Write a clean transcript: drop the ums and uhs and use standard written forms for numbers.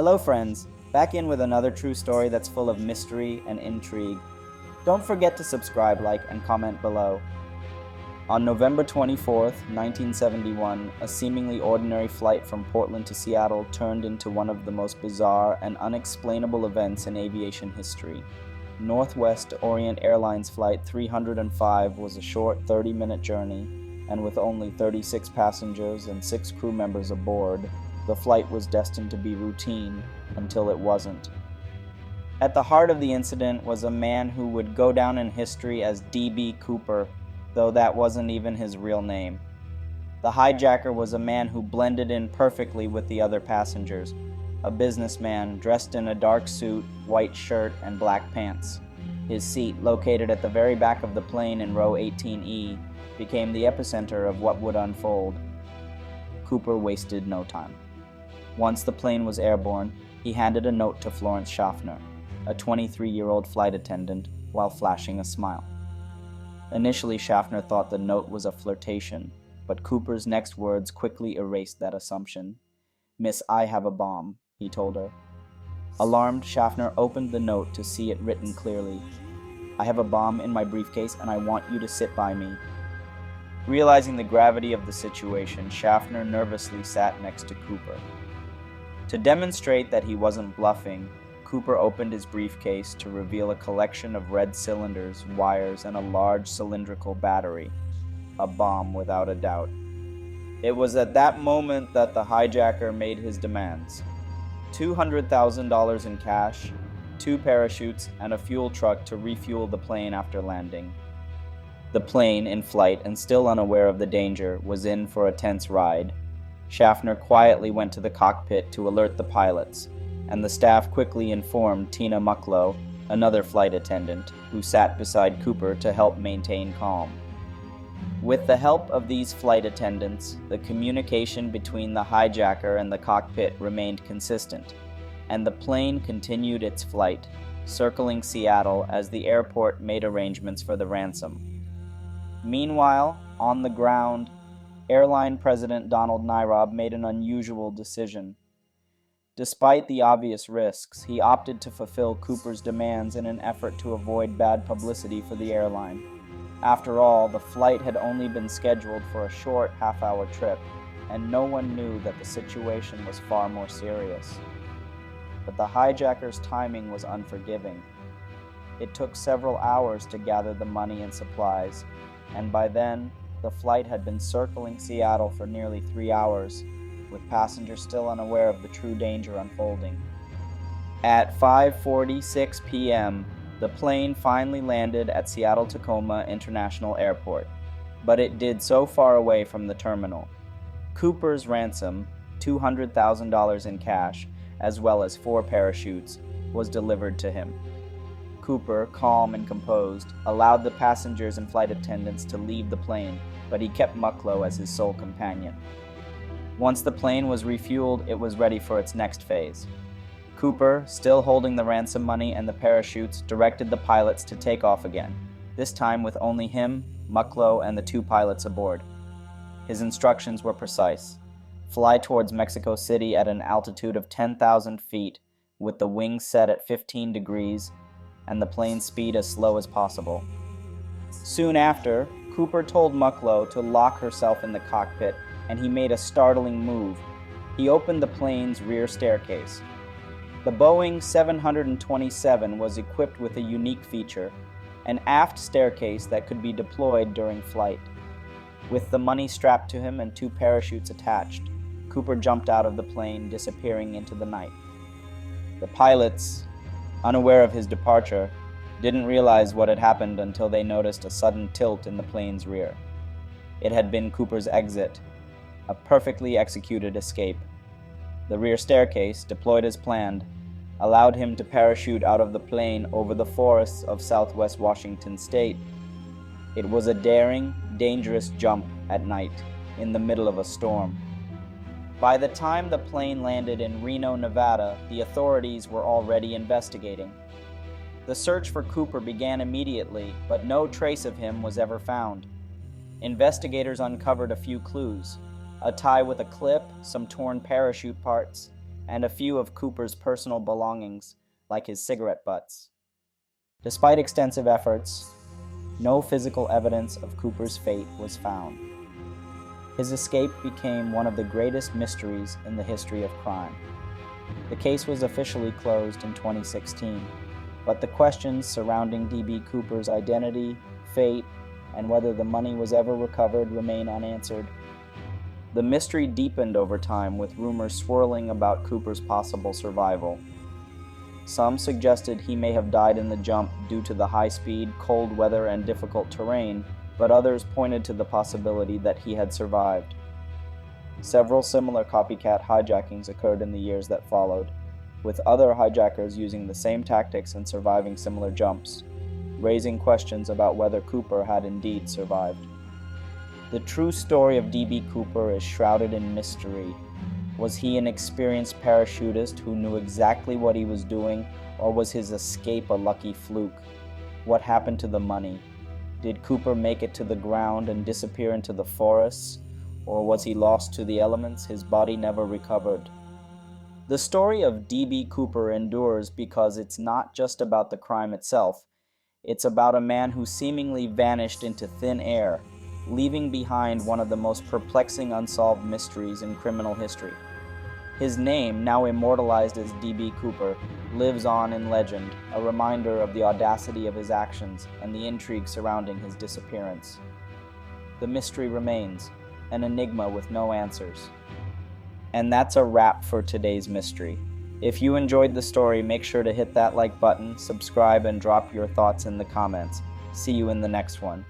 Hello friends, back in with another true story that's full of mystery and intrigue. Don't forget to subscribe, like, and comment below. On November 24th, 1971, a seemingly ordinary flight from Portland to Seattle turned into one of the most bizarre and unexplainable events in aviation history. Northwest Orient Airlines Flight 305 was a short 30-minute journey, and with only 36 passengers and 6 crew members aboard, the flight was destined to be routine until it wasn't. At the heart of the incident was a man who would go down in history as D.B. Cooper, though that wasn't even his real name. The hijacker was a man who blended in perfectly with the other passengers, a businessman dressed in a dark suit, white shirt, and black pants. His seat, located at the very back of the plane in row 18E, became the epicenter of what would unfold. Cooper wasted no time. Once the plane was airborne, he handed a note to Florence Schaffner, a 23-year-old flight attendant, while flashing a smile. Initially, Schaffner thought the note was a flirtation, but Cooper's next words quickly erased that assumption. "Miss, I have a bomb," he told her. Alarmed, Schaffner opened the note to see it written clearly. "I have a bomb in my briefcase and I want you to sit by me." Realizing the gravity of the situation, Schaffner nervously sat next to Cooper. To demonstrate that he wasn't bluffing, Cooper opened his briefcase to reveal a collection of red cylinders, wires, and a large cylindrical battery. A bomb, without a doubt. It was at that moment that the hijacker made his demands. $200,000 in cash, 2 parachutes, and a fuel truck to refuel the plane after landing. The plane, in flight and still unaware of the danger, was in for a tense ride. Schaffner quietly went to the cockpit to alert the pilots, and the staff quickly informed Tina Mucklow, another flight attendant, who sat beside Cooper to help maintain calm. With the help of these flight attendants, the communication between the hijacker and the cockpit remained consistent, and the plane continued its flight, circling Seattle as the airport made arrangements for the ransom. Meanwhile, on the ground, airline president Donald Nyrob made an unusual decision. Despite the obvious risks, he opted to fulfill Cooper's demands in an effort to avoid bad publicity for the airline. After all, the flight had only been scheduled for a short half-hour trip, and no one knew that the situation was far more serious. But the hijacker's timing was unforgiving. It took several hours to gather the money and supplies, and by then, the flight had been circling Seattle for nearly 3 hours, with passengers still unaware of the true danger unfolding. At 5:46 p.m., the plane finally landed at Seattle-Tacoma International Airport, but it did so far away from the terminal. Cooper's ransom, $200,000 in cash, as well as 4 parachutes, was delivered to him. Cooper, calm and composed, allowed the passengers and flight attendants to leave the plane, but he kept Mucklow as his sole companion. Once the plane was refueled, it was ready for its next phase. Cooper, still holding the ransom money and the parachutes, directed the pilots to take off again, this time with only him, Mucklow, and the 2 pilots aboard. His instructions were precise. Fly towards Mexico City at an altitude of 10,000 feet, with the wings set at 15 degrees, and the plane's speed as slow as possible. Soon after, Cooper told Mucklow to lock herself in the cockpit, and he made a startling move. He opened the plane's rear staircase. The Boeing 727 was equipped with a unique feature, an aft staircase that could be deployed during flight. With the money strapped to him and 2 parachutes attached, Cooper jumped out of the plane, disappearing into the night. The pilots, unaware of his departure, didn't realize what had happened until they noticed a sudden tilt in the plane's rear. It had been Cooper's exit, a perfectly executed escape. The rear staircase, deployed as planned, allowed him to parachute out of the plane over the forests of southwest Washington state. It was a daring, dangerous jump at night, in the middle of a storm. By the time the plane landed in Reno, Nevada, the authorities were already investigating. The search for Cooper began immediately, but no trace of him was ever found. Investigators uncovered a few clues: a tie with a clip, some torn parachute parts, and a few of Cooper's personal belongings, like his cigarette butts. Despite extensive efforts, no physical evidence of Cooper's fate was found. His escape became one of the greatest mysteries in the history of crime. The case was officially closed in 2016, but the questions surrounding D.B. Cooper's identity, fate, and whether the money was ever recovered remain unanswered. The mystery deepened over time, with rumors swirling about Cooper's possible survival. Some suggested he may have died in the jump due to the high speed, cold weather, and difficult terrain, but others pointed to the possibility that he had survived. Several similar copycat hijackings occurred in the years that followed, with other hijackers using the same tactics and surviving similar jumps, raising questions about whether Cooper had indeed survived. The true story of D.B. Cooper is shrouded in mystery. Was he an experienced parachutist who knew exactly what he was doing, or was his escape a lucky fluke? What happened to the money? Did Cooper make it to the ground and disappear into the forests, or was he lost to the elements, his body never recovered? The story of D.B. Cooper endures because it's not just about the crime itself. It's about a man who seemingly vanished into thin air, leaving behind one of the most perplexing unsolved mysteries in criminal history. His name, now immortalized as D.B. Cooper, lives on in legend, a reminder of the audacity of his actions and the intrigue surrounding his disappearance. The mystery remains, an enigma with no answers. And that's a wrap for today's mystery. If you enjoyed the story, make sure to hit that like button, subscribe, and drop your thoughts in the comments. See you in the next one.